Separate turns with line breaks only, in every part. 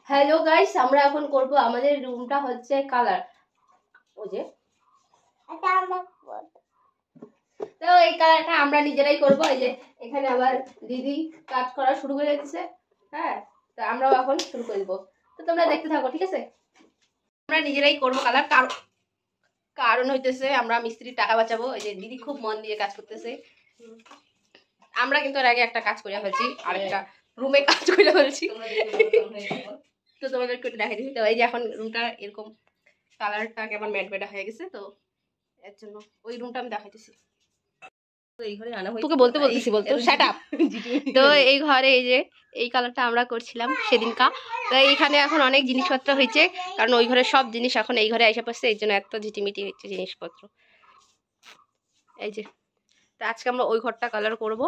Hello guys, আমরা এখন করব আমাদের রুমটা হচ্ছে কালার। ওই যে তো এই কালারটা আমরা নিজেরাই করব। এই যে এখানে আবার দিদি কাজ করা শুরু করে দিয়েছে। হ্যাঁ, তো আমরাও এখন শুরু করে দিব। তো তোমরা দেখতে থাকো, ঠিক আছে? আমরা নিজেরাই করব কালার। কারণ হইতেছে আমরা মিস্ত্রির টাকা বাঁচাবো। এই যে দিদি খুব মন দিয়ে কাজ করতেছে। আমরা কিন্তু এর আগে একটা কাজ করে ফেলছি, আরেকটা রুমে কাজ করে ফেলছি। তো তোমাদেরকে একটু দেখাই দিচ্ছি। তো এই যে এখন রুমটা এরকম কালারটা কেমন ম্যাট ম্যাটা হয়ে গেছে, তো এর জন্য ওই রুমটা আমি দেখাইতেছি। তোকে বলতে বলতেছি, বলতো শাট আপ। তো এই ঘরে এই যে এই কালারটা আমরা করছিলাম সেদিনকা। তো এইখানে এখন অনেক জিনিসপত্র হয়েছে, কারণ ওই ঘরের সব জিনিস এখন এই ঘরে এসে পড়ছে, এই জন্য এত ঝিটিমিটি হচ্ছে জিনিসপত্র। এই যে তো আজকে আমরা ওই ঘরটা কালার করব।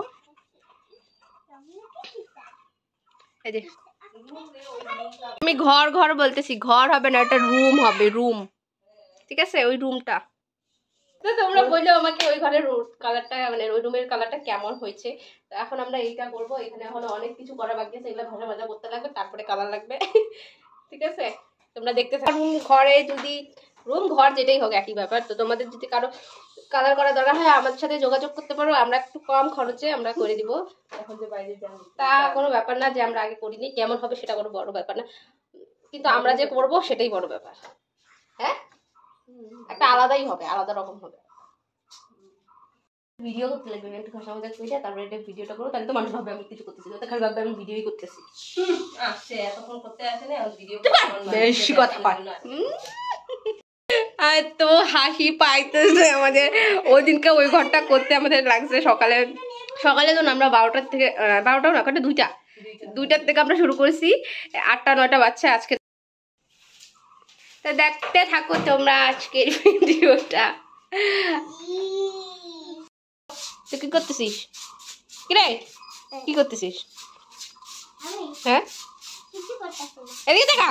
এই যে আমি ঘর ঘর বলতেছি, ঘর হবে না, একটা রুম হবে, রুম, ঠিক আছে? ওই রুমটা। তো তোমরা বললো আমাকে ওই ঘরের কালারটা, মানে ওই রুমের কালারটা কেমন হয়েছে। তো এখন আমরা এইটা করব। এখানে এখন অনেক কিছু করা বাকি আছে, এগুলো ভাজা ভাজা করতে লাগবে, তারপরে কালার লাগবে। ঠিক আছে, তোমরা দেখতে থাকো। রুম ঘরে যদি রুম ঘর যেটাই হোক একই ব্যাপার। তো তোমাদের যদি কারো কালার করা দরকার হয় আমাদের সাথে যোগাযোগ করতে পারো, আমরা একটু কম খরচে আমরা করে দিব। তা কোনো ব্যাপার না যে আমরা আগে করিনি, কেমন হবে সেটা কোনো বড় ব্যাপার না, কিন্তু আমরা যে করব সেটাই বড় ব্যাপার। হ্যাঁ, একটা আলাদাই হবে, আলাদা রকম হবে। ভিডিও করতে লাগবে, একটু ঘষা মজা করে তারপরে এটা ভিডিওটা করবো, তাহলে তো মানুষ ভাবে আমি কিছু করতেছি, তো খালি ভাববে আমি ভিডিওই করতেছি। আসছে এতক্ষণ করতে আসে না, ভিডিও বেশি কথা পায় না। আর তো হাসি পাইতেছে আমাদের। ওই দিনকে ওই ঘরটা করতে আমাদের লাগছে সকালে সকালে তো আমরা 12টার থেকে 12টাও না, কটা 2টার থেকে আমরা শুরু করেছি, 8টা 9টা বাচ্চা আজকে। তো দেখতে থাকো তোমরা আজকের ভিডিওটা। তুই কি করতেছিস? কিরে কি করতেছিস? হ্যাঁ, এদিকে দেখা।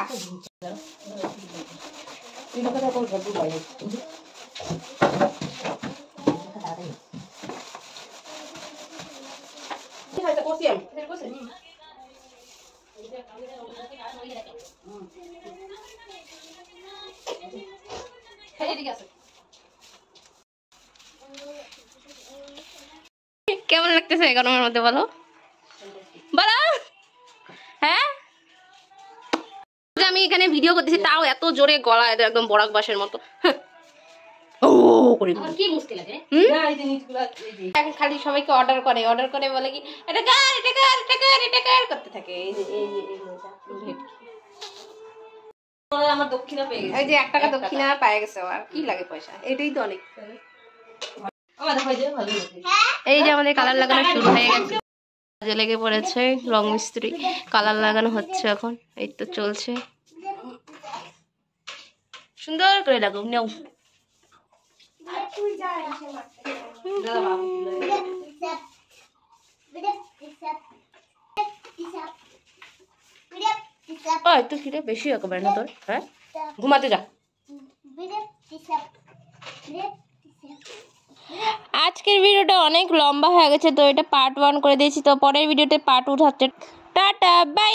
কেমন লাগতেছে গরমের মধ্যে বলো বলো? হ্যাঁ, আমি এখানে ভিডিও করতেছি তাও এত জোরে গলা, একদম বরাক বাসের মতো। ও করে কি মুশকিল আছে এখন খালি সবাইকে অর্ডার করে বলে কি এটা কার এটা কার এটা কার এটা কার করতে থাকে। এই যে আমার দক্ষিণা পেয়ে গেছে, এই যে 1 টাকা দক্ষিণা পেয়ে গেছে। আর কি লাগে পয়সা, এটাই তো অনেক। এই যে আমাদের কালার লাগানো শুরু হয়ে গেছে, কাজে লেগে পড়েছে রং মিস্ত্রি, কালার লাগানো হচ্ছে এখন। এই তো চলছে, সুন্দর করে লাগাও। নেও একটু কিরে বেশি একেবারে না তোর। হ্যাঁ, ঘুমাতে যা। আজকের ভিডিওটা অনেক লম্বা হয়ে গেছে, তো এটা পার্ট 1 করে দিয়েছি, তো পরের ভিডিওতে পার্ট 2 হচ্ছে। Tata bye.